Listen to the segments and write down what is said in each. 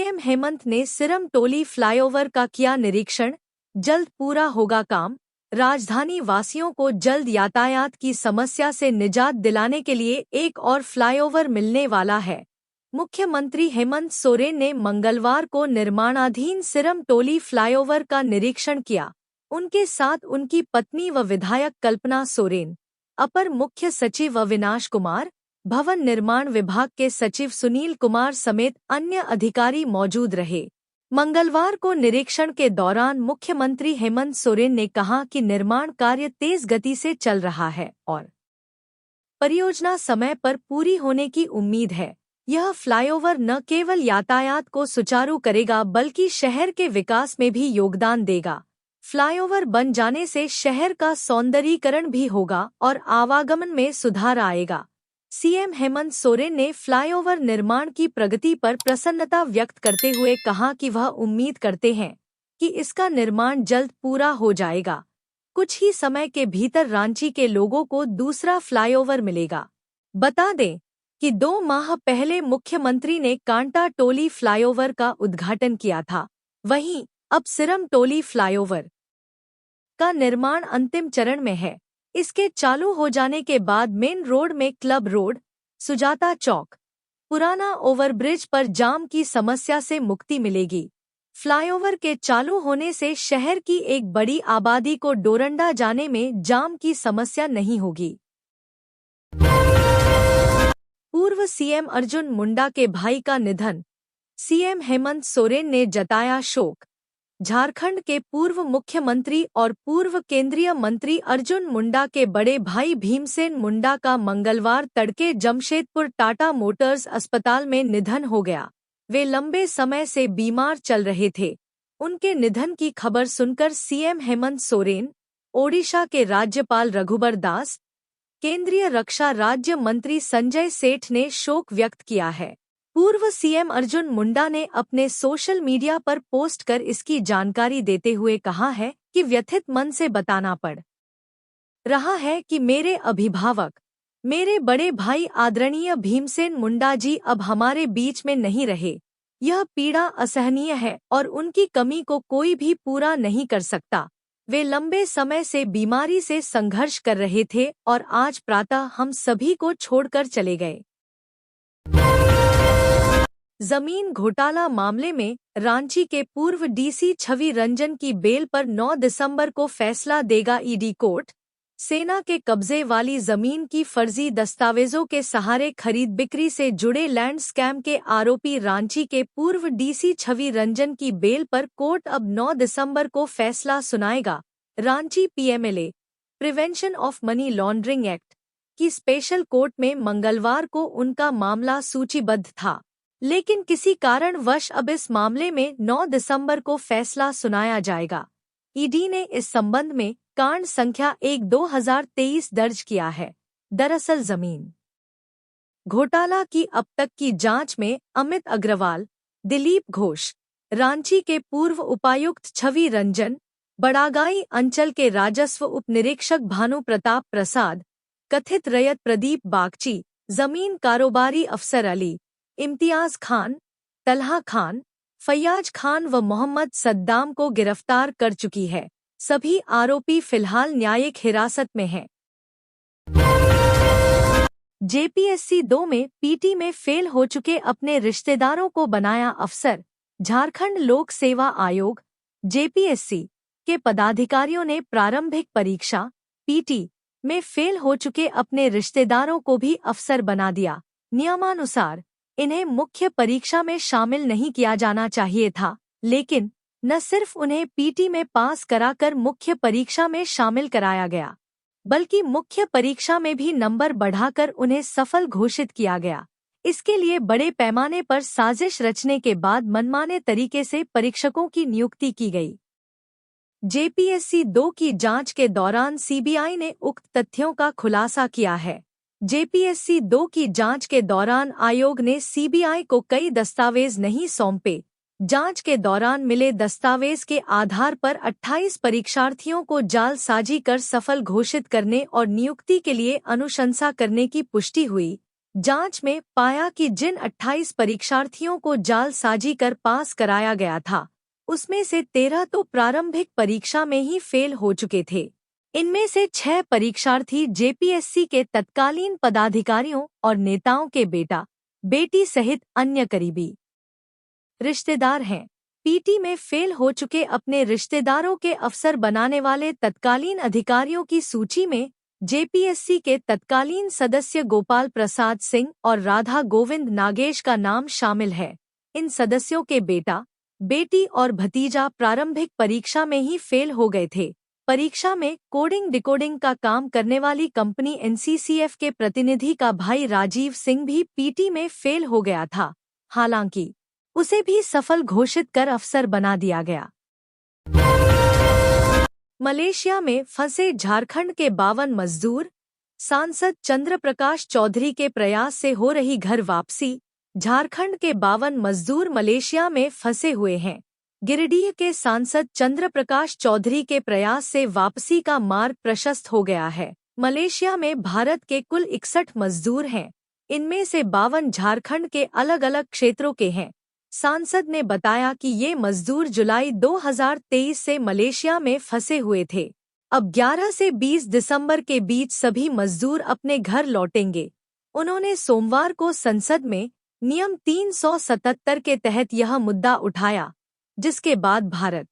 CM Hemant ने सिरम टोली flyover का किया निरीक्षण, जल्द पूरा होगा काम। राजधानी वासियों को जल्द यातायात की समस्या से निजात दिलाने के लिए एक और फ्लाईओवर मिलने वाला है। मुख्यमंत्री हेमंत सोरेन ने मंगलवार को निर्माणाधीन सिरम टोली फ्लाईओवर का निरीक्षण किया। उनके साथ उनकी पत्नी व विधायक कल्पना सोरेन, अपर मुख्य सचिव अविनाश कुमार, भवन निर्माण विभाग के सचिव सुनील कुमार समेत अन्य अधिकारी मौजूद रहे। मंगलवार को निरीक्षण के दौरान मुख्यमंत्री हेमंत सोरेन ने कहा कि निर्माण कार्य तेज गति से चल रहा है और परियोजना समय पर पूरी होने की उम्मीद है। यह फ्लाईओवर न केवल यातायात को सुचारू करेगा बल्कि शहर के विकास में भी योगदान देगा। फ्लाईओवर बन जाने से शहर का सौंदर्यीकरण भी होगा और आवागमन में सुधार आएगा। सीएम हेमंत सोरेन ने फ्लाईओवर निर्माण की प्रगति पर प्रसन्नता व्यक्त करते हुए कहा कि वह उम्मीद करते हैं कि इसका निर्माण जल्द पूरा हो जाएगा। कुछ ही समय के भीतर रांची के लोगों को दूसरा फ्लाईओवर मिलेगा। बता दें कि 2 माह पहले मुख्यमंत्री ने कांटा टोली फ्लाईओवर का उद्घाटन किया था। वहीं अब सिरम टोली फ्लाईओवर का निर्माण अंतिम चरण में है। इसके चालू हो जाने के बाद मेन रोड में क्लब रोड, सुजाता चौक, पुराना ओवरब्रिज पर जाम की समस्या से मुक्ति मिलेगी। फ्लाईओवर के चालू होने से शहर की एक बड़ी आबादी को डोरंडा जाने में जाम की समस्या नहीं होगी। पूर्व सीएम अर्जुन मुंडा के भाई का निधन, सीएम हेमंत सोरेन ने जताया शोक। झारखंड के पूर्व मुख्यमंत्री और पूर्व केंद्रीय मंत्री अर्जुन मुंडा के बड़े भाई भीमसेन मुंडा का मंगलवार तड़के जमशेदपुर टाटा मोटर्स अस्पताल में निधन हो गया। वे लंबे समय से बीमार चल रहे थे। उनके निधन की खबर सुनकर सीएम हेमंत सोरेन, ओडिशा के राज्यपाल रघुबर दास, केंद्रीय रक्षा राज्य मंत्री संजय सेठ ने शोक व्यक्त किया है। पूर्व सीएम अर्जुन मुंडा ने अपने सोशल मीडिया पर पोस्ट कर इसकी जानकारी देते हुए कहा है कि व्यथित मन से बताना पड़ रहा है कि मेरे अभिभावक, मेरे बड़े भाई आदरणीय भीमसेन मुंडा जी अब हमारे बीच में नहीं रहे। यह पीड़ा असहनीय है और उनकी कमी को कोई भी पूरा नहीं कर सकता। वे लंबे समय से बीमारी से संघर्ष कर रहे थे और आज प्रातः हम सभी को छोड़कर चले गए। जमीन घोटाला मामले में रांची के पूर्व डीसी छवि रंजन की बेल पर 9 दिसंबर को फैसला देगा ईडी कोर्ट। सेना के कब्जे वाली जमीन की फर्जी दस्तावेजों के सहारे खरीद बिक्री से जुड़े लैंड स्कैम के आरोपी रांची के पूर्व डीसी छवि रंजन की बेल पर कोर्ट अब 9 दिसंबर को फैसला सुनाएगा। Ranchi PMLA prevention of money laundering act की स्पेशल कोर्ट में मंगलवार को उनका मामला सूचीबद्ध था, लेकिन किसी कारणवश अब इस मामले में 9 दिसंबर को फैसला सुनाया जाएगा। ईडी ने इस संबंध में कांड संख्या 1/2023 दर्ज किया है। दरअसल जमीन घोटाला की अब तक की जांच में अमित अग्रवाल, दिलीप घोष, रांची के पूर्व उपायुक्त छवि रंजन, बड़ागाई अंचल के राजस्व उप निरीक्षक भानु प्रताप प्रसाद, कथित रैयत प्रदीप बागची, जमीन कारोबारी अफसर अली, इम्तियाज खान, तलहा खान, फैयाज खान व मोहम्मद सद्दाम को गिरफ्तार कर चुकी है। सभी आरोपी फिलहाल न्यायिक हिरासत में हैं। जेपीएससी 2 में पीटी में फेल हो चुके अपने रिश्तेदारों को बनाया अफसर। झारखंड लोक सेवा आयोग जेपीएससी के पदाधिकारियों ने प्रारंभिक परीक्षा पीटी में फेल हो चुके अपने रिश्तेदारों को भी अफसर बना दिया। नियमानुसार इन्हें मुख्य परीक्षा में शामिल नहीं किया जाना चाहिए था, लेकिन न सिर्फ उन्हें पीटी में पास कराकर मुख्य परीक्षा में शामिल कराया गया, बल्कि मुख्य परीक्षा में भी नंबर बढ़ाकर उन्हें सफल घोषित किया गया। इसके लिए बड़े पैमाने पर साजिश रचने के बाद मनमाने तरीके से परीक्षकों की नियुक्ति की गई। जेपीएससी 2 की जांच के दौरान सीबीआई ने उक्त तथ्यों का खुलासा किया है। जेपीएससी 2 की जांच के दौरान आयोग ने सीबीआई को कई दस्तावेज नहीं सौंपे। जांच के दौरान मिले दस्तावेज के आधार पर 28 परीक्षार्थियों को जालसाजी कर सफल घोषित करने और नियुक्ति के लिए अनुशंसा करने की पुष्टि हुई, जांच में पाया कि जिन 28 परीक्षार्थियों को जालसाजी कर पास कराया गया था, उसमें से 13 तो प्रारंभिक परीक्षा में ही फेल हो चुके थे। इनमें से 6 परीक्षार्थी जेपीएससी के तत्कालीन पदाधिकारियों और नेताओं के बेटा, बेटी सहित अन्य करीबी रिश्तेदार हैं। पीटी में फेल हो चुके अपने रिश्तेदारों के अफसर बनाने वाले तत्कालीन अधिकारियों की सूची में जेपीएससी के तत्कालीन सदस्य गोपाल प्रसाद सिंह और राधा गोविंद नागेश का नाम शामिल है। इन सदस्यों के बेटा, बेटी और भतीजा प्रारंभिक परीक्षा में ही फेल हो गए थे। परीक्षा में कोडिंग डिकोडिंग का काम करने वाली कंपनी एनसीसीएफ के प्रतिनिधि का भाई राजीव सिंह भी पीटी में फेल हो गया था। हालांकि उसे भी सफल घोषित कर अफसर बना दिया गया। मलेशिया में फंसे झारखंड के 52 मजदूर, सांसद चंद्र प्रकाश चौधरी के प्रयास से हो रही घर वापसी। झारखंड के 52 मजदूर मलेशिया में फंसे हुए हैं। गिरिडीह के सांसद चंद्र प्रकाश चौधरी के प्रयास से वापसी का मार्ग प्रशस्त हो गया है। मलेशिया में भारत के कुल 61 मजदूर हैं। इनमें से 52 झारखंड के अलग अलग क्षेत्रों के हैं। सांसद ने बताया कि ये मजदूर जुलाई 2023 से मलेशिया में फंसे हुए थे। अब 11 से 20 दिसंबर के बीच सभी मजदूर अपने घर लौटेंगे। उन्होंने सोमवार को संसद में नियम 377 के तहत यह मुद्दा उठाया, जिसके बाद भारत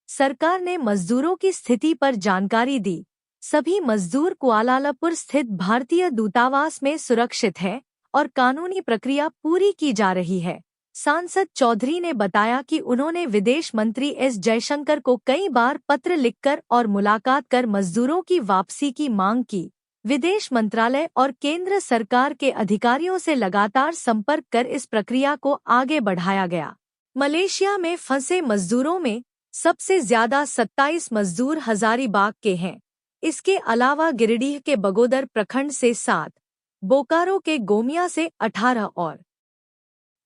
सरकार ने मजदूरों की स्थिति पर जानकारी दी। सभी मजदूर कुआलालंपुर स्थित भारतीय दूतावास में सुरक्षित हैं और कानूनी प्रक्रिया पूरी की जा रही है। सांसद चौधरी ने बताया कि उन्होंने विदेश मंत्री एस जयशंकर को कई बार पत्र लिखकर और मुलाकात कर मजदूरों की वापसी की मांग की। विदेश मंत्रालय और केंद्र सरकार के अधिकारियों से लगातार संपर्क कर इस प्रक्रिया को आगे बढ़ाया गया। मलेशिया में फंसे मजदूरों में सबसे ज्यादा 27 मजदूर हजारीबाग के हैं। इसके अलावा गिरिडीह के बगोदर प्रखंड से 7, बोकारो के गोमिया से 18 और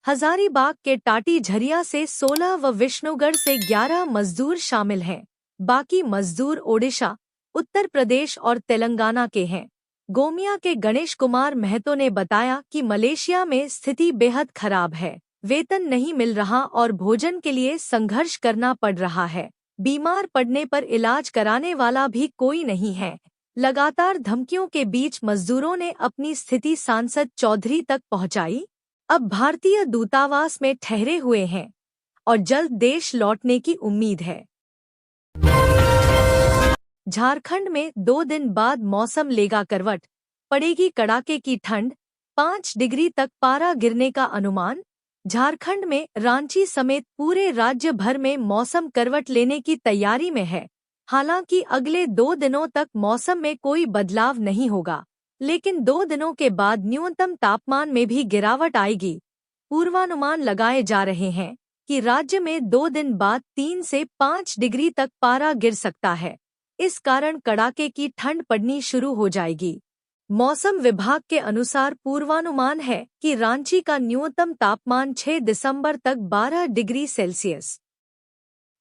हजारीबाग के टाटी झरिया से 16 व विष्णुगढ़ से 11 मजदूर शामिल हैं। बाकी मजदूर ओडिशा, उत्तर प्रदेश और तेलंगाना के हैं। गोमिया के गणेश कुमार महतो ने बताया कि मलेशिया में स्थिति बेहद खराब है। वेतन नहीं मिल रहा और भोजन के लिए संघर्ष करना पड़ रहा है। बीमार पड़ने पर इलाज कराने वाला भी कोई नहीं है। लगातार धमकियों के बीच मजदूरों ने अपनी स्थिति सांसद चौधरी तक पहुंचाई। अब भारतीय दूतावास में ठहरे हुए हैं और जल्द देश लौटने की उम्मीद है। झारखंड में 2 दिन बाद मौसम लेगा करवट, पड़ेगी कड़ाके की ठंड, 5 डिग्री तक पारा गिरने का अनुमान। झारखंड में रांची समेत पूरे राज्य भर में मौसम करवट लेने की तैयारी में है। हालांकि अगले 2 दिनों तक मौसम में कोई बदलाव नहीं होगा, लेकिन 2 दिनों के बाद न्यूनतम तापमान में भी गिरावट आएगी। पूर्वानुमान लगाए जा रहे हैं कि राज्य में 2 दिन बाद 3 से 5 डिग्री तक पारा गिर सकता है। इस कारण कड़ाके की ठंड पड़नी शुरू हो जाएगी। मौसम विभाग के अनुसार पूर्वानुमान है कि रांची का न्यूनतम तापमान 6 दिसंबर तक 12 डिग्री सेल्सियस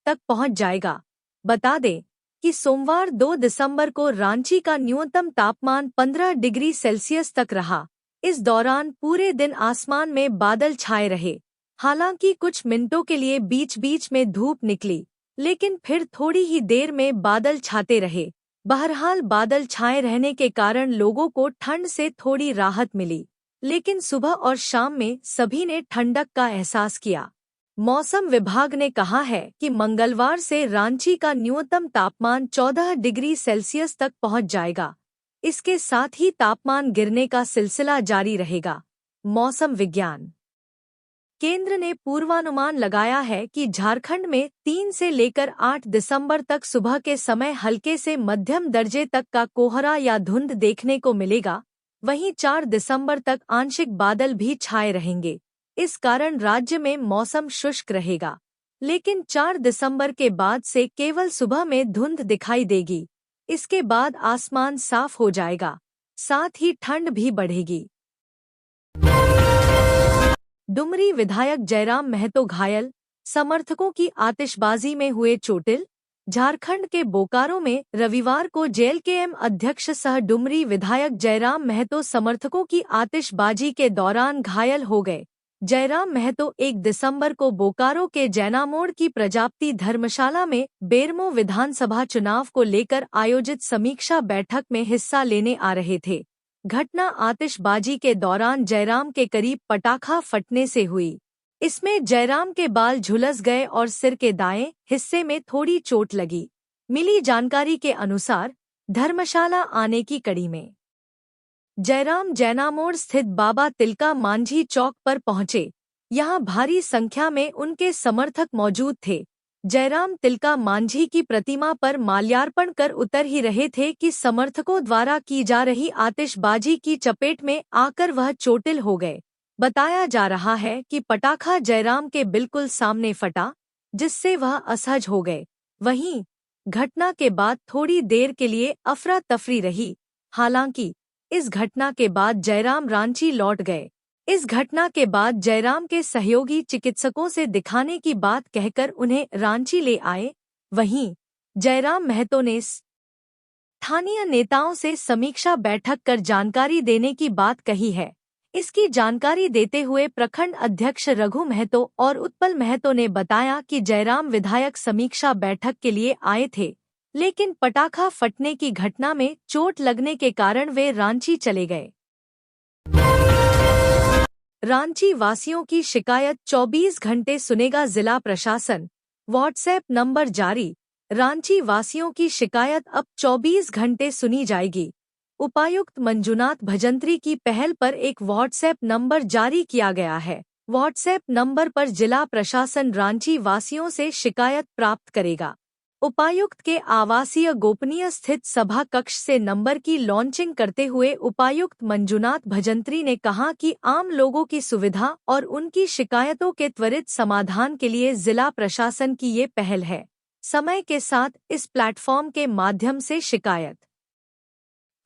तक पहुंच जाएगा। बता दें कि सोमवार 2 दिसंबर को रांची का न्यूनतम तापमान 15 डिग्री सेल्सियस तक रहा। इस दौरान पूरे दिन आसमान में बादल छाए रहे। हालांकि कुछ मिनटों के लिए बीच बीच में धूप निकली, लेकिन फिर थोड़ी ही देर में बादल छाते रहे। बहरहाल बादल छाए रहने के कारण लोगों को ठंड से थोड़ी राहत मिली, लेकिन सुबह और शाम में सभी ने ठंडक का एहसास किया। मौसम विभाग ने कहा है कि मंगलवार से रांची का न्यूनतम तापमान 14 डिग्री सेल्सियस तक पहुंच जाएगा। इसके साथ ही तापमान गिरने का सिलसिला जारी रहेगा। मौसम विज्ञान केंद्र ने पूर्वानुमान लगाया है कि झारखंड में 3 से लेकर 8 दिसंबर तक सुबह के समय हल्के से मध्यम दर्जे तक का कोहरा या धुंध देखने को मिलेगा। वहीं 4 दिसंबर तक आंशिक बादल भी छाए रहेंगे। इस कारण राज्य में मौसम शुष्क रहेगा, लेकिन 4 दिसंबर के बाद से केवल सुबह में धुंध दिखाई देगी। इसके बाद आसमान साफ हो जाएगा, साथ ही ठंड भी बढ़ेगी। डुमरी विधायक जयराम महतो घायल, समर्थकों की आतिशबाजी में हुए चोटिल। झारखंड के बोकारो में रविवार को जेएलकेएम अध्यक्ष सह डुमरी विधायक जयराम महतो समर्थकों की आतिशबाजी के दौरान घायल हो गए। जयराम महतो 1 दिसंबर को बोकारो के जैनामोड़ की प्रजापति धर्मशाला में बेरमो विधानसभा चुनाव को लेकर आयोजित समीक्षा बैठक में हिस्सा लेने आ रहे थे। घटना आतिशबाजी के दौरान जयराम के करीब पटाखा फटने से हुई। इसमें जयराम के बाल झुलस गए और सिर के दाएं हिस्से में थोड़ी चोट लगी। मिली जानकारी के अनुसार धर्मशाला आने की कड़ी में जयराम जैनामोड़ स्थित बाबा तिलका मांझी चौक पर पहुंचे। यहां भारी संख्या में उनके समर्थक मौजूद थे। जयराम तिलका मांझी की प्रतिमा पर माल्यार्पण कर उतर ही रहे थे कि समर्थकों द्वारा की जा रही आतिशबाजी की चपेट में आकर वह चोटिल हो गए। बताया जा रहा है कि पटाखा जयराम के बिल्कुल सामने फटा, जिससे वह असहज हो गए। वहीं घटना के बाद थोड़ी देर के लिए अफरा तफरी रही। हालांकि इस घटना के बाद जयराम रांची लौट गए। इस घटना के बाद जयराम के सहयोगी चिकित्सकों से दिखाने की बात कहकर उन्हें रांची ले आए। वहीं जयराम महतो ने स्थानीय नेताओं से समीक्षा बैठक कर जानकारी देने की बात कही है। इसकी जानकारी देते हुए प्रखंड अध्यक्ष रघु महतो और उत्पल महतो ने बताया कि जयराम विधायक समीक्षा बैठक के लिए आए थे, लेकिन पटाखा फटने की घटना में चोट लगने के कारण वे रांची चले गए। रांची वासियों की शिकायत 24 घंटे सुनेगा जिला प्रशासन, व्हाट्सएप नंबर जारी। रांची वासियों की शिकायत अब 24 घंटे सुनी जाएगी। उपायुक्त मंजुनाथ भजंत्री की पहल पर एक व्हाट्सएप नंबर जारी किया गया है। व्हाट्सएप नंबर पर जिला प्रशासन रांची वासियों से शिकायत प्राप्त करेगा। उपायुक्त के आवासीय गोपनीय स्थित सभा कक्ष से नंबर की लॉन्चिंग करते हुए उपायुक्त मंजुनाथ भजंत्री ने कहा कि आम लोगों की सुविधा और उनकी शिकायतों के त्वरित समाधान के लिए जिला प्रशासन की ये पहल है। समय के साथ इस प्लेटफॉर्म के माध्यम से शिकायत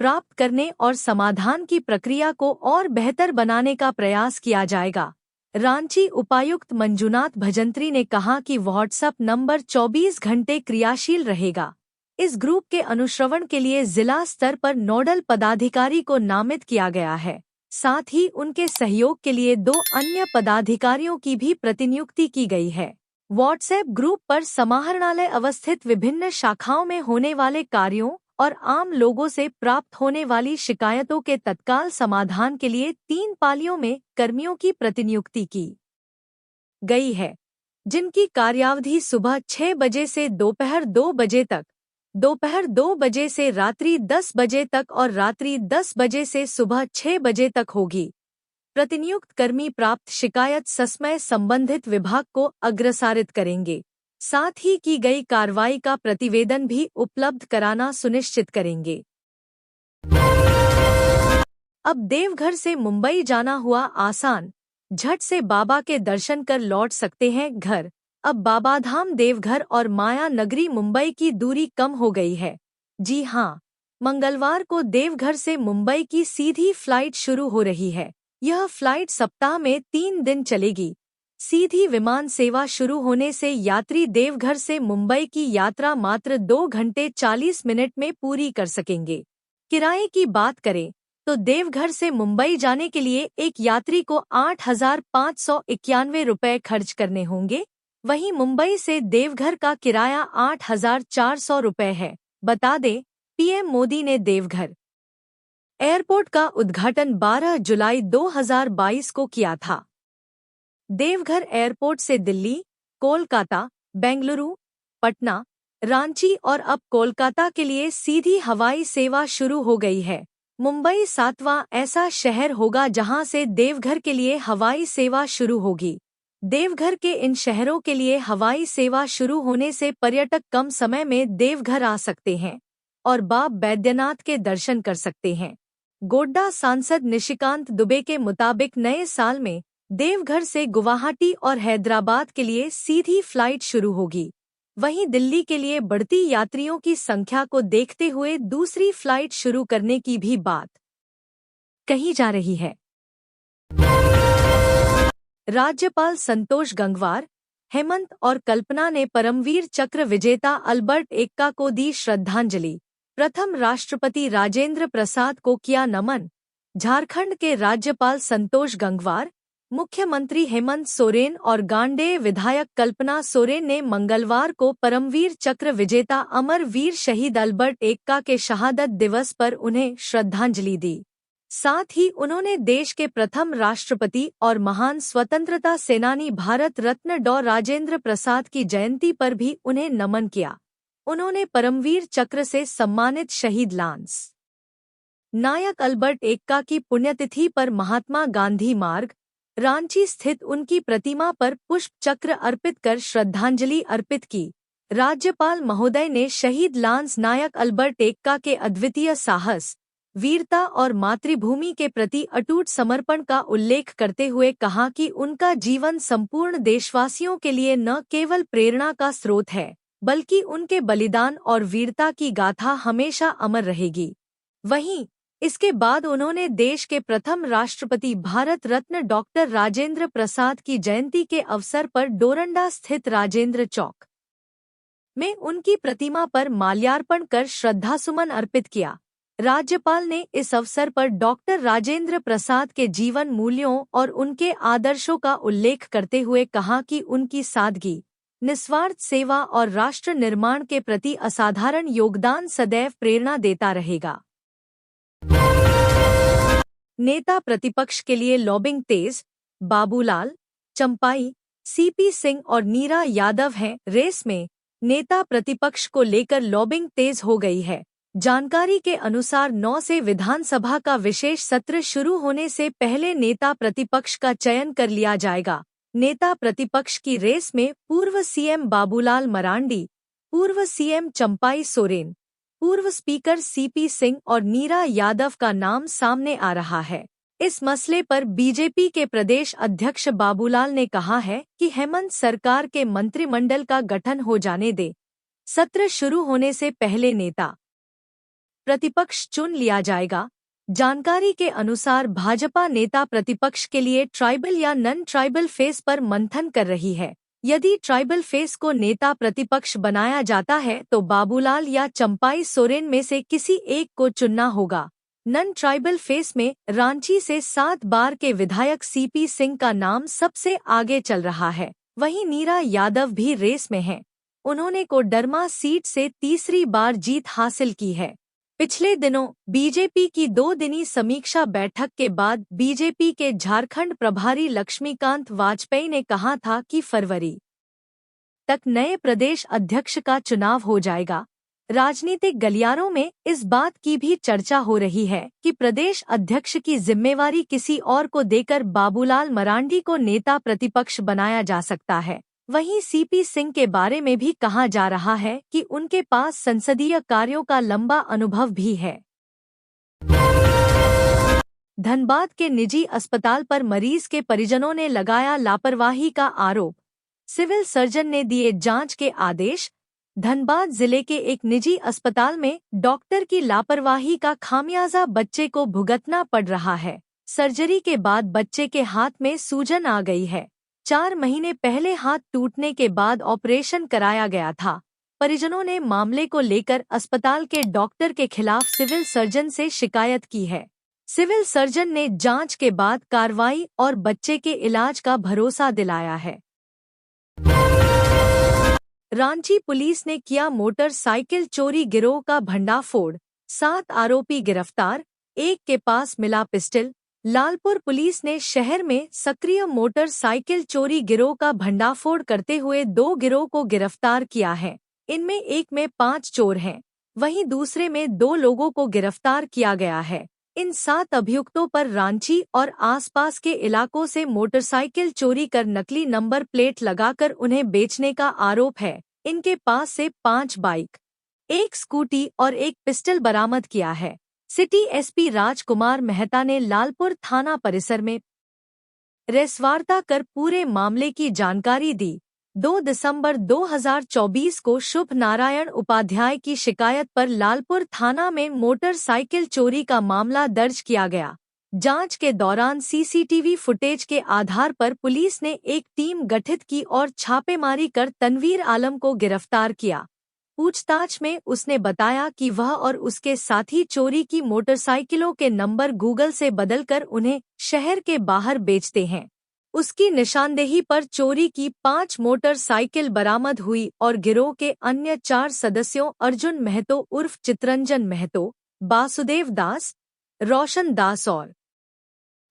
प्राप्त करने और समाधान की प्रक्रिया को और बेहतर बनाने का प्रयास किया जाएगा। रांची उपायुक्त मंजुनाथ भजंत्री ने कहा कि व्हाट्सएप नंबर 24 घंटे क्रियाशील रहेगा। इस ग्रुप के अनुश्रवण के लिए जिला स्तर पर नोडल पदाधिकारी को नामित किया गया है। साथ ही उनके सहयोग के लिए 2 अन्य पदाधिकारियों की भी प्रतिनियुक्ति की गई है। व्हाट्सएप ग्रुप पर समाहरणालय अवस्थित विभिन्न शाखाओं में होने वाले कार्यों और आम लोगों से प्राप्त होने वाली शिकायतों के तत्काल समाधान के लिए 3 पालियों में कर्मियों की प्रतिनियुक्ति की गई है, जिनकी कार्यावधि सुबह 6 बजे से दोपहर 2 बजे तक, दोपहर 2 बजे से रात्रि 10 बजे तक और रात्रि 10 बजे से सुबह 6 बजे तक होगी। प्रतिनियुक्त कर्मी प्राप्त शिकायत ससमय संबंधित विभाग को अग्रसारित करेंगे। साथ ही की गई कार्रवाई का प्रतिवेदन भी उपलब्ध कराना सुनिश्चित करेंगे। अब देवघर से मुंबई जाना हुआ आसान, झट से बाबा के दर्शन कर लौट सकते हैं घर। अब बाबाधाम देवघर और माया नगरी मुंबई की दूरी कम हो गई है। जी हां, मंगलवार को देवघर से मुंबई की सीधी फ्लाइट शुरू हो रही है। यह फ्लाइट सप्ताह में 3 दिन चलेगी। सीधी विमान सेवा शुरू होने से यात्री देवघर से मुंबई की यात्रा मात्र 2 घंटे 40 मिनट में पूरी कर सकेंगे। किराए की बात करें तो देवघर से मुंबई जाने के लिए एक यात्री को 8,591 रुपये खर्च करने होंगे। वहीं मुंबई से देवघर का किराया 8,400 रुपये है। बता दें, पीएम मोदी ने देवघर एयरपोर्ट का उद्घाटन 12 जुलाई 2022 को किया था। देवघर एयरपोर्ट से दिल्ली, कोलकाता, बेंगलुरु, पटना, रांची और अब कोलकाता के लिए सीधी हवाई सेवा शुरू हो गई है। मुंबई 7वां ऐसा शहर होगा जहां से देवघर के लिए हवाई सेवा शुरू होगी। देवघर के इन शहरों के लिए हवाई सेवा शुरू होने से पर्यटक कम समय में देवघर आ सकते हैं और बाबा बैद्यनाथ के दर्शन कर सकते हैं। गोड्डा सांसद निशिकांत दुबे के मुताबिक नए साल में देवघर से गुवाहाटी और हैदराबाद के लिए सीधी फ्लाइट शुरू होगी। वहीं दिल्ली के लिए बढ़ती यात्रियों की संख्या को देखते हुए दूसरी फ्लाइट शुरू करने की भी बात कही जा रही है। राज्यपाल संतोष गंगवार, हेमंत और कल्पना ने परमवीर चक्र विजेता अल्बर्ट एक्का को दी श्रद्धांजलि। प्रथम राष्ट्रपति राजेंद्र प्रसाद को किया नमन। झारखंड के राज्यपाल संतोष गंगवार, मुख्यमंत्री हेमंत सोरेन और गांडेय विधायक कल्पना सोरेन ने मंगलवार को परमवीर चक्र विजेता अमर वीर शहीद अल्बर्ट एक्का के शहादत दिवस पर उन्हें श्रद्धांजलि दी। साथ ही उन्होंने देश के प्रथम राष्ट्रपति और महान स्वतंत्रता सेनानी भारत रत्न डॉ राजेंद्र प्रसाद की जयंती पर भी उन्हें नमन किया। उन्होंने परमवीर चक्र से सम्मानित शहीद लांस नायक अल्बर्ट एक्का की पुण्यतिथि पर महात्मा गांधी मार्ग, रांची स्थित उनकी प्रतिमा पर पुष्प चक्र अर्पित कर श्रद्धांजलि अर्पित की। राज्यपाल महोदय ने शहीद लांस नायक अल्बर्ट एक्का के अद्वितीय साहस, वीरता और मातृभूमि के प्रति अटूट समर्पण का उल्लेख करते हुए कहा कि उनका जीवन संपूर्ण देशवासियों के लिए न केवल प्रेरणा का स्रोत है, बल्कि उनके बलिदान और वीरता की गाथा हमेशा अमर रहेगी। वहीं इसके बाद उन्होंने देश के प्रथम राष्ट्रपति भारत रत्न डॉक्टर राजेंद्र प्रसाद की जयंती के अवसर पर डोरंडा स्थित राजेंद्र चौक में उनकी प्रतिमा पर माल्यार्पण कर श्रद्धासुमन अर्पित किया। राज्यपाल ने इस अवसर पर डॉक्टर राजेंद्र प्रसाद के जीवन मूल्यों और उनके आदर्शों का उल्लेख करते हुए कहा कि उनकी सादगी, निस्वार्थ सेवा और राष्ट्र निर्माण के प्रति असाधारण योगदान सदैव प्रेरणा देता रहेगा। नेता प्रतिपक्ष के लिए लॉबिंग तेज, बाबूलाल, चंपाई, सीपी सिंह और नीरा यादव हैं रेस में। नेता प्रतिपक्ष को लेकर लॉबिंग तेज हो गई है। जानकारी के अनुसार 9 से विधानसभा का विशेष सत्र शुरू होने से पहले नेता प्रतिपक्ष का चयन कर लिया जाएगा। नेता प्रतिपक्ष की रेस में पूर्व सीएम बाबूलाल मरांडी, पूर्व सीएम चंपाई सोरेन, पूर्व स्पीकर सीपी सिंह और नीरा यादव का नाम सामने आ रहा है। इस मसले पर बीजेपी के प्रदेश अध्यक्ष बाबूलाल ने कहा है कि हेमंत सरकार के मंत्रिमंडल का गठन हो जाने दे, सत्र शुरू होने से पहले नेता प्रतिपक्ष चुन लिया जाएगा। जानकारी के अनुसार भाजपा नेता प्रतिपक्ष के लिए ट्राइबल या नन ट्राइबल फेस पर मंथन कर रही है। यदि ट्राइबल फेस को नेता प्रतिपक्ष बनाया जाता है तो बाबूलाल या चंपाई सोरेन में से किसी एक को चुनना होगा। नन ट्राइबल फेस में रांची से 7 बार के विधायक सीपी सिंह का नाम सबसे आगे चल रहा है। वहीं नीरा यादव भी रेस में हैं। उन्होंने कोडरमा सीट से तीसरी बार जीत हासिल की है। पिछले दिनों बीजेपी की 2 दिनी समीक्षा बैठक के बाद बीजेपी के झारखंड प्रभारी लक्ष्मीकांत वाजपेयी ने कहा था कि फरवरी तक नए प्रदेश अध्यक्ष का चुनाव हो जाएगा। राजनीतिक गलियारों में इस बात की भी चर्चा हो रही है कि प्रदेश अध्यक्ष की जिम्मेवारी किसी और को देकर बाबूलाल मरांडी को नेता प्रतिपक्ष बनाया जा सकता है। वहीं सीपी सिंह के बारे में भी कहा जा रहा है कि उनके पास संसदीय कार्यों का लंबा अनुभव भी है। धनबाद के निजी अस्पताल पर मरीज के परिजनों ने लगाया लापरवाही का आरोप। सिविल सर्जन ने दिए जांच के आदेश। धनबाद जिले के एक निजी अस्पताल में डॉक्टर की लापरवाही का खामियाजा बच्चे को भुगतना पड़ रहा है। सर्जरी के बाद बच्चे के हाथ में सूजन आ गई है। 4 महीने पहले हाथ टूटने के बाद ऑपरेशन कराया गया था। परिजनों ने मामले को लेकर अस्पताल के डॉक्टर के खिलाफ सिविल सर्जन से शिकायत की है। सिविल सर्जन ने जांच के बाद कार्रवाई और बच्चे के इलाज का भरोसा दिलाया है। रांची पुलिस ने किया मोटरसाइकिल चोरी गिरोह का भंडाफोड़। 7 आरोपी गिरफ्तार, एक के पास मिला पिस्टल। लालपुर पुलिस ने शहर में सक्रिय मोटरसाइकिल चोरी गिरोह का भंडाफोड़ करते हुए 2 गिरोह को गिरफ्तार किया है। इनमें एक में 5 चोर हैं, वहीं दूसरे में 2 लोगों को गिरफ्तार किया गया है। इन 7 अभियुक्तों पर रांची और आसपास के इलाकों से मोटरसाइकिल चोरी कर नकली नंबर प्लेट लगाकर उन्हें बेचने का आरोप है। इनके पास से 5 बाइक, 1 स्कूटी और 1 पिस्टल बरामद किया है। सिटी एसपी राजकुमार मेहता ने लालपुर थाना परिसर में प्रेसवार्ता कर पूरे मामले की जानकारी दी। 2 दिसंबर 2024 को शुभ नारायण उपाध्याय की शिकायत पर लालपुर थाना में मोटरसाइकिल चोरी का मामला दर्ज किया गया। जांच के दौरान सीसीटीवी फुटेज के आधार पर पुलिस ने एक टीम गठित की और छापेमारी कर तनवीर आलम को गिरफ्तार किया। पूछताछ में उसने बताया कि वह और उसके साथी चोरी की मोटरसाइकिलों के नंबर गूगल से बदलकर उन्हें शहर के बाहर बेचते हैं। उसकी निशानदेही पर चोरी की 5 मोटरसाइकिल बरामद हुई और गिरोह के अन्य 4 सदस्यों अर्जुन महतो उर्फ चितरंजन महतो, वासुदेव दास, रोशन दास और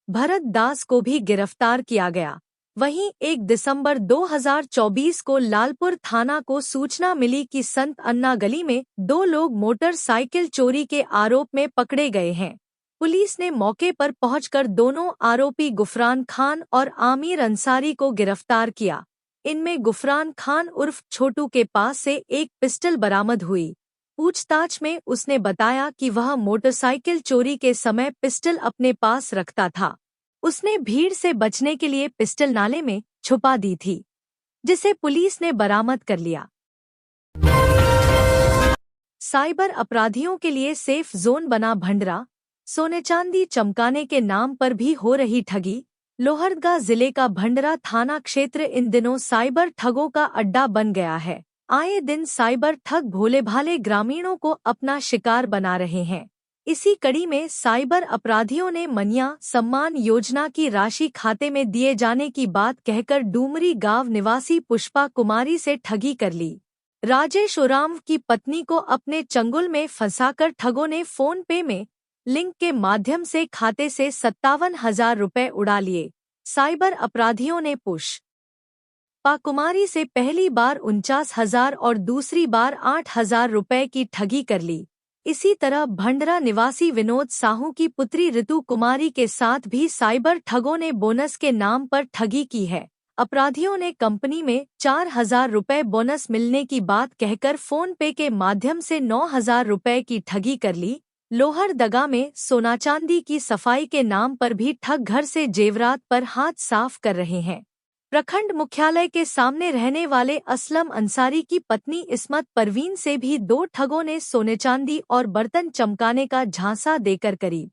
भरत दास को भी गिरफ्तार किया गया। वहीं 1 दिसंबर 2024 को लालपुर थाना को सूचना मिली कि संत अन्ना गली में 2 लोग मोटरसाइकिल चोरी के आरोप में पकड़े गए हैं। पुलिस ने मौके पर पहुंचकर दोनों आरोपी गुफरान खान और आमिर अंसारी को गिरफ्तार किया। इनमें गुफरान खान उर्फ छोटू के पास से एक पिस्टल बरामद हुई। पूछताछ में उसने बताया कि वह मोटरसाइकिल चोरी के समय पिस्टल अपने पास रखता था। उसने भीड़ से बचने के लिए पिस्टल नाले में छुपा दी थी, जिसे पुलिस ने बरामद कर लिया। साइबर अपराधियों के लिए सेफ जोन बना भंडरा। सोने चांदी चमकाने के नाम पर भी हो रही ठगी। लोहरदगा जिले का भंडरा थाना क्षेत्र इन दिनों साइबर ठगों का अड्डा बन गया है। आए दिन साइबर ठग भोले भाले ग्रामीणों को अपना शिकार बना रहे हैं। इसी कड़ी में साइबर अपराधियों ने मनिया सम्मान योजना की राशि खाते में दिए जाने की बात कहकर डूमरी गांव निवासी पुष्पा कुमारी से ठगी कर ली। राजेश उरांव की पत्नी को अपने चंगुल में फंसाकर ठगों ने फोन पे में लिंक के माध्यम से खाते से 57,000 रुपए उड़ा लिए। साइबर अपराधियों ने पुष्पा कुमारी से पहली बार 49,000 और दूसरी बार 8,000 रुपए की ठगी कर ली। इसी तरह भंडरा निवासी विनोद साहू की पुत्री ऋतु कुमारी के साथ भी साइबर ठगों ने बोनस के नाम पर ठगी की है। अपराधियों ने कंपनी में 4,000 रुपए बोनस मिलने की बात कहकर फोन पे के माध्यम से 9,000 रुपए की ठगी कर ली। लोहरदगा में सोना चांदी की सफाई के नाम पर भी ठग घर से जेवरात पर हाथ साफ कर रहे हैं। प्रखंड मुख्यालय के सामने रहने वाले असलम अंसारी की पत्नी इस्मत परवीन से भी 2 ठगों ने सोने चांदी और बर्तन चमकाने का झांसा देकर करीब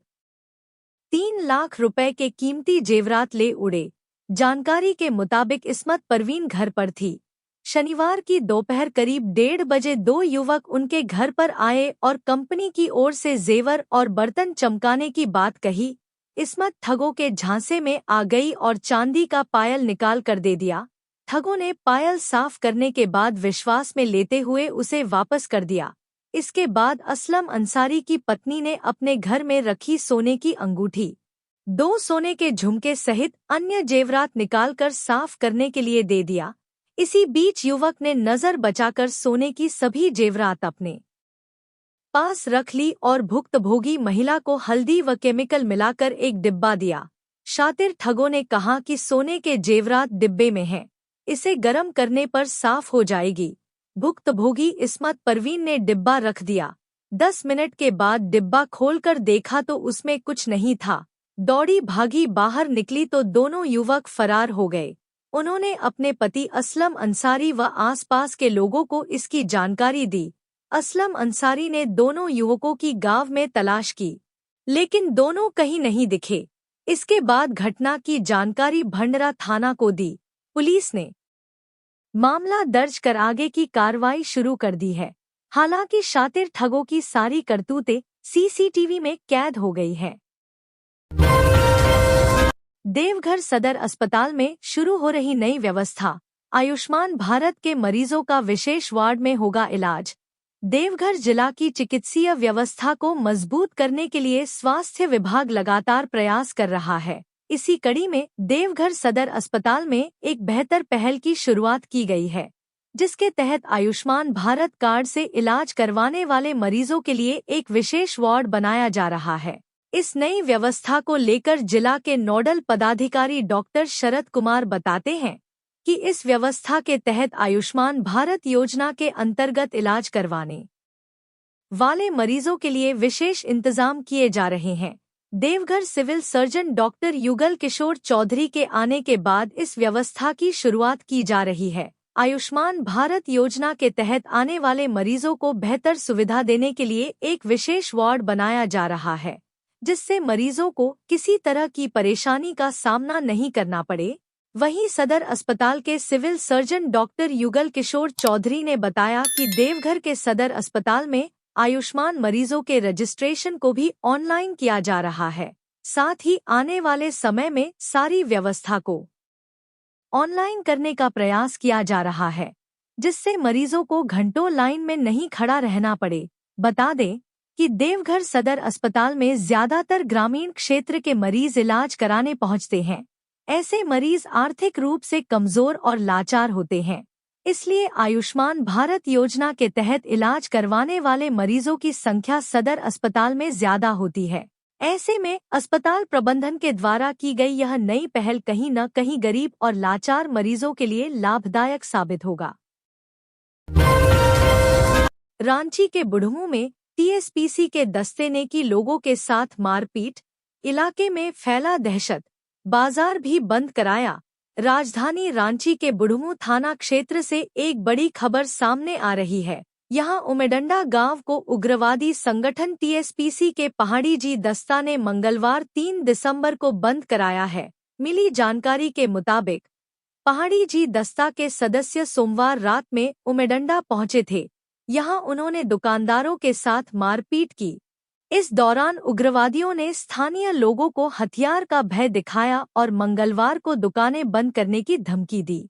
3 लाख रुपए के कीमती जेवरात ले उड़े। जानकारी के मुताबिक इस्मत परवीन घर पर थी। शनिवार की दोपहर करीब 1:30 बजे 2 युवक उनके घर पर आए और कंपनी की ओर से जेवर और बर्तन चमकाने की बात कही। इस्मत ठगों के झांसे में आ गई और चांदी का पायल निकाल कर दे दिया। ठगों ने पायल साफ करने के बाद विश्वास में लेते हुए उसे वापस कर दिया। इसके बाद असलम अंसारी की पत्नी ने अपने घर में रखी सोने की अंगूठी, 2 सोने के झुमके सहित अन्य जेवरात निकालकर साफ करने के लिए दे दिया। इसी बीच युवक ने नजर बचाकर सोने की सभी जेवरात अपने पास रख ली और भुक्तभोगी महिला को हल्दी व केमिकल मिलाकर एक डिब्बा दिया। शातिर ठगों ने कहा कि सोने के जेवरात डिब्बे में हैं, इसे गर्म करने पर साफ हो जाएगी। भुक्तभोगी इस्मत परवीन ने डिब्बा रख दिया। 10 मिनट के बाद डिब्बा खोलकर देखा तो उसमें कुछ नहीं था। दौड़ी भागी बाहर निकली तो दोनों युवक फरार हो गए। उन्होंने अपने पति असलम अंसारी व आसपास के लोगों को इसकी जानकारी दी। असलम अंसारी ने दोनों युवकों की गांव में तलाश की, लेकिन दोनों कहीं नहीं दिखे। इसके बाद घटना की जानकारी भंडरा थाना को दी। पुलिस ने मामला दर्ज कर आगे की कार्रवाई शुरू कर दी है। हालांकि शातिर ठगों की सारी करतूतें सीसीटीवी में कैद हो गई है। देवघर सदर अस्पताल में शुरू हो रही नई व्यवस्था। आयुष्मान भारत के मरीजों का विशेष वार्ड में होगा इलाज। देवघर जिला की चिकित्सीय व्यवस्था को मजबूत करने के लिए स्वास्थ्य विभाग लगातार प्रयास कर रहा है। इसी कड़ी में देवघर सदर अस्पताल में एक बेहतर पहल की शुरुआत की गई है, जिसके तहत आयुष्मान भारत कार्ड से इलाज करवाने वाले मरीजों के लिए एक विशेष वार्ड बनाया जा रहा है। इस नई व्यवस्था को लेकर जिला के नोडल पदाधिकारी डॉक्टर शरद कुमार बताते हैं कि इस व्यवस्था के तहत आयुष्मान भारत योजना के अंतर्गत इलाज करवाने वाले मरीजों के लिए विशेष इंतजाम किए जा रहे हैं। Deoghar civil surgeon doctor Yugal Kishore Chaudhary के आने के बाद इस व्यवस्था की शुरुआत की जा रही है। आयुष्मान भारत योजना के तहत आने वाले मरीजों को बेहतर सुविधा देने के लिए एक विशेष वार्ड बनाया जा रहा है, जिससे मरीजों को किसी तरह की परेशानी का सामना नहीं करना पड़े। वहीं सदर अस्पताल के civil surgeon doctor Yugal Kishore Chaudhary ने बताया कि देवघर के सदर अस्पताल में आयुष्मान मरीजों के रजिस्ट्रेशन को भी ऑनलाइन किया जा रहा है। साथ ही आने वाले समय में सारी व्यवस्था को ऑनलाइन करने का प्रयास किया जा रहा है, जिससे मरीजों को घंटों लाइन में नहीं खड़ा रहना पड़े। बता दें कि देवघर सदर अस्पताल में ज्यादातर ग्रामीण क्षेत्र के मरीज इलाज कराने पहुंचते हैं। ऐसे मरीज आर्थिक रूप से कमजोर और लाचार होते हैं, इसलिए आयुष्मान भारत योजना के तहत इलाज करवाने वाले मरीजों की संख्या सदर अस्पताल में ज्यादा होती है। ऐसे में अस्पताल प्रबंधन के द्वारा की गई यह नई पहल कहीं न कहीं गरीब और लाचार मरीजों के लिए लाभदायक साबित होगा। रांची के बुढ़मू में टीएसपीसी के दस्ते ने की लोगों के साथ मारपीट, इलाके में फैला दहशत, बाजार भी बंद कराया। राजधानी रांची के बुढ़मू थाना क्षेत्र से एक बड़ी खबर सामने आ रही है। यहां उमेडंडा गांव को उग्रवादी संगठन टीएसपीसी के पहाड़ी जी दस्ता ने मंगलवार 3 दिसंबर को बंद कराया है। मिली जानकारी के मुताबिक पहाड़ी जी दस्ता के सदस्य सोमवार रात में उमेडंडा पहुंचे थे। यहां उन्होंने दुकानदारों के साथ मारपीट की। इस दौरान उग्रवादियों ने स्थानीय लोगों को हथियार का भय दिखाया और मंगलवार को दुकानें बंद करने की धमकी दी।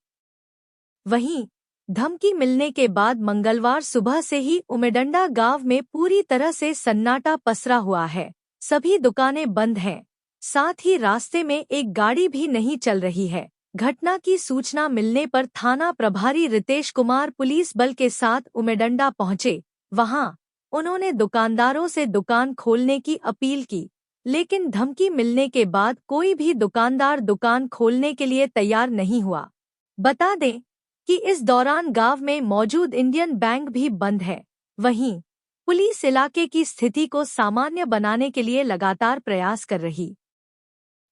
वहीं धमकी मिलने के बाद मंगलवार सुबह से ही उमेडंडा गांव में पूरी तरह से सन्नाटा पसरा हुआ है। सभी दुकानें बंद हैं, साथ ही रास्ते में एक गाड़ी भी नहीं चल रही है। घटना की सूचना मिलने पर थाना प्रभारी रितेश कुमार पुलिस बल के साथ उमेडंडा पहुंचे। वहां उन्होंने दुकानदारों से दुकान खोलने की अपील की, लेकिन धमकी मिलने के बाद कोई भी दुकानदार दुकान खोलने के लिए तैयार नहीं हुआ। बता दें कि इस दौरान गांव में मौजूद इंडियन बैंक भी बंद है। वहीं पुलिस इलाके की स्थिति को सामान्य बनाने के लिए लगातार प्रयास कर रही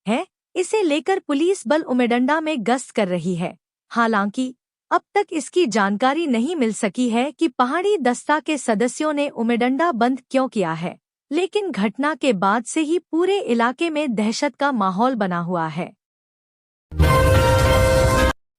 है। इसे लेकर पुलिस बल उमेडंडा में गश्त कर रही है। हालांकि अब तक इसकी जानकारी नहीं मिल सकी है कि पहाड़ी दस्ता के सदस्यों ने उमेडंडा बंद क्यों किया है, लेकिन घटना के बाद से ही पूरे इलाके में दहशत का माहौल बना हुआ है।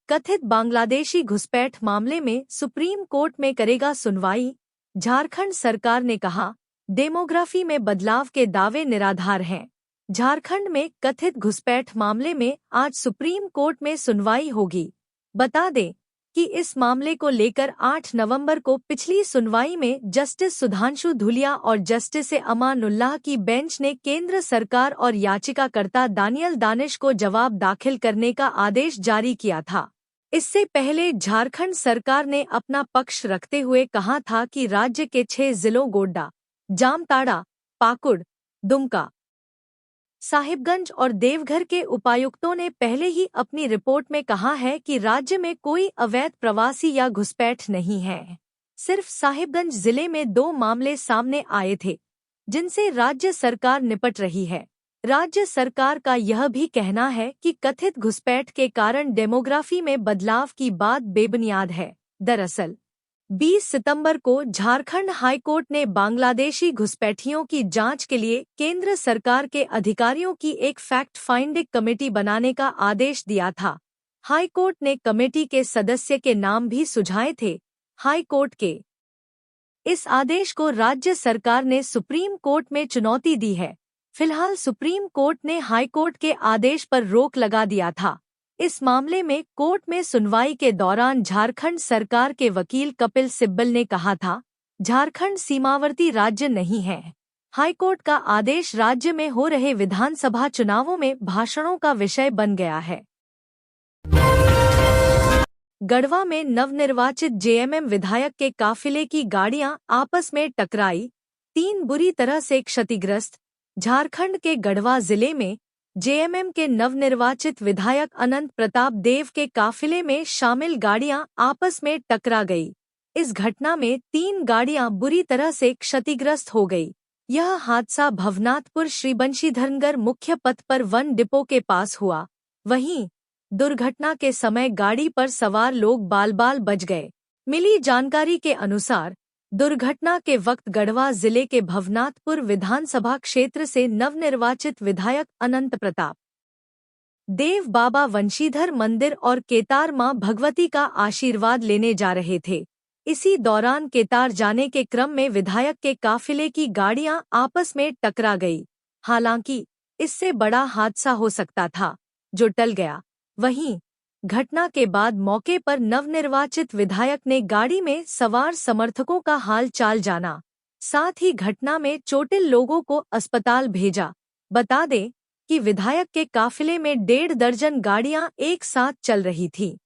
कथित बांग्लादेशी घुसपैठ मामले में सुप्रीम कोर्ट में करेगा सुनवाई। झारखंड सरकार ने कहा, डेमोग्राफी में बदलाव के दावे निराधार हैं। झारखंड में कथित घुसपैठ मामले में आज सुप्रीम कोर्ट में सुनवाई होगी। बता दें कि इस मामले को लेकर 8 नवंबर को पिछली सुनवाई में जस्टिस सुधांशु धुलिया और जस्टिस अमानुल्लाह की बेंच ने केंद्र सरकार और याचिकाकर्ता दानियल दानिश को जवाब दाखिल करने का आदेश जारी किया था। इससे पहले झारखंड सरकार ने अपना पक्ष रखते हुए कहा था कि राज्य के 6 जिलों गोड्डा, जामताड़ा, पाकुड़, दुमका, साहिबगंज और देवघर के उपायुक्तों ने पहले ही अपनी रिपोर्ट में कहा है कि राज्य में कोई अवैध प्रवासी या घुसपैठ नहीं है। सिर्फ साहिबगंज जिले में 2 मामले सामने आए थे, जिनसे राज्य सरकार निपट रही है। राज्य सरकार का यह भी कहना है कि कथित घुसपैठ के कारण डेमोग्राफी में बदलाव की बात बेबुनियाद है। दरअसल 20 सितंबर को झारखंड हाईकोर्ट ने बांग्लादेशी घुसपैठियों की जांच के लिए केंद्र सरकार के अधिकारियों की एक फैक्ट फाइंडिंग कमेटी बनाने का आदेश दिया था। हाईकोर्ट ने कमेटी के सदस्य के नाम भी सुझाए थे। हाईकोर्ट के इस आदेश को राज्य सरकार ने सुप्रीम कोर्ट में चुनौती दी है। फिलहाल सुप्रीम कोर्ट ने हाईकोर्ट के आदेश पर रोक लगा दिया था। इस मामले में कोर्ट में सुनवाई के दौरान झारखंड सरकार के वकील कपिल सिब्बल ने कहा था, झारखंड सीमावर्ती राज्य नहीं है। हाईकोर्ट का आदेश राज्य में हो रहे विधानसभा चुनावों में भाषणों का विषय बन गया है। गढ़वा में नवनिर्वाचित जेएमएम विधायक के काफिले की गाड़ियां आपस में टकराई, 3 बुरी तरह से क्षतिग्रस्त। झारखंड के गढ़वा जिले में जेएमएम के नवनिर्वाचित विधायक अनंत प्रताप देव के काफिले में शामिल गाड़ियां आपस में टकरा गई। इस घटना में 3 गाड़ियां बुरी तरह से क्षतिग्रस्त हो गई। यह हादसा भवनाथपुर श्रीबंशीधरनगर मुख्य पथ पर वन डिपो के पास हुआ। वहीं दुर्घटना के समय गाड़ी पर सवार लोग बाल बाल बच गए। मिली जानकारी के अनुसार दुर्घटना के वक्त गढ़वा जिले के भवनाथपुर विधानसभा क्षेत्र से नवनिर्वाचित विधायक अनंत प्रताप देव बाबा वंशीधर मंदिर और केतार मां भगवती का आशीर्वाद लेने जा रहे थे। इसी दौरान केतार जाने के क्रम में विधायक के काफिले की गाड़ियां आपस में टकरा गई। हालांकि इससे बड़ा हादसा हो सकता था, जो टल गया। वहीं घटना के बाद मौके पर नवनिर्वाचित विधायक ने गाड़ी में सवार समर्थकों का हाल चाल जाना, साथ ही घटना में चोटिल लोगों को अस्पताल भेजा। बता दें कि विधायक के काफिले में 1.5 दर्जन गाड़ियां एक साथ चल रही थीं।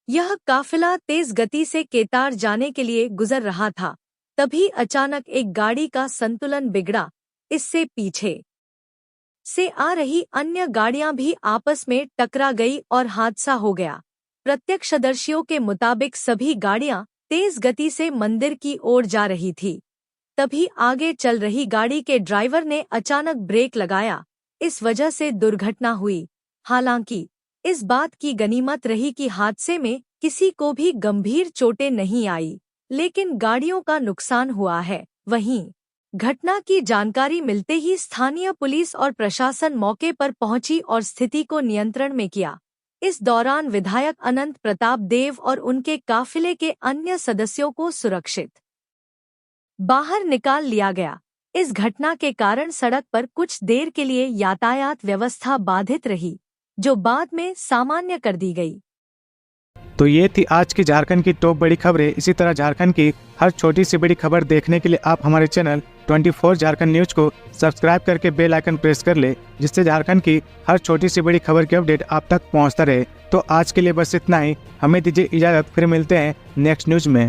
यह काफिला तेज गति से केतार जाने के लिए गुजर रहा था। तभी अचानक एक गाड़ी का संतुलन बिगड़ा। इससे पीछे से आ रही अन्य गाड़ियां भी आपस में टकरा गई और हादसा हो गया। प्रत्यक्षदर्शियों के मुताबिक सभी गाड़ियां तेज गति से मंदिर की ओर जा रही थी। तभी आगे चल रही गाड़ी के ड्राइवर ने अचानक ब्रेक लगाया। इस वजह से दुर्घटना हुई। हालांकि इस बात की गनीमत रही कि हादसे में किसी को भी गंभीर चोटें नहीं आई, लेकिन गाड़ियों का नुकसान हुआ है। वहीं घटना की जानकारी मिलते ही स्थानीय पुलिस और प्रशासन मौके पर पहुंची और स्थिति को नियंत्रण में किया। इस दौरान विधायक अनंत प्रताप देव और उनके काफिले के अन्य सदस्यों को सुरक्षित बाहर निकाल लिया गया। इस घटना के कारण सड़क पर कुछ देर के लिए यातायात व्यवस्था बाधित रही, जो बाद में सामान्य कर दी गई। तो ये थी आज की झारखंड की टॉप बड़ी खबरें। इसी तरह झारखंड की हर छोटी सी बड़ी खबर देखने के लिए आप हमारे चैनल 24 झारखंड न्यूज को सब्सक्राइब करके बेल आइकन प्रेस कर ले, जिससे झारखंड की हर छोटी सी बड़ी खबर की अपडेट आप तक पहुंचता रहे। तो आज के लिए बस इतना ही। हमें दीजिए इजाजत, फिर मिलते हैं नेक्स्ट न्यूज में।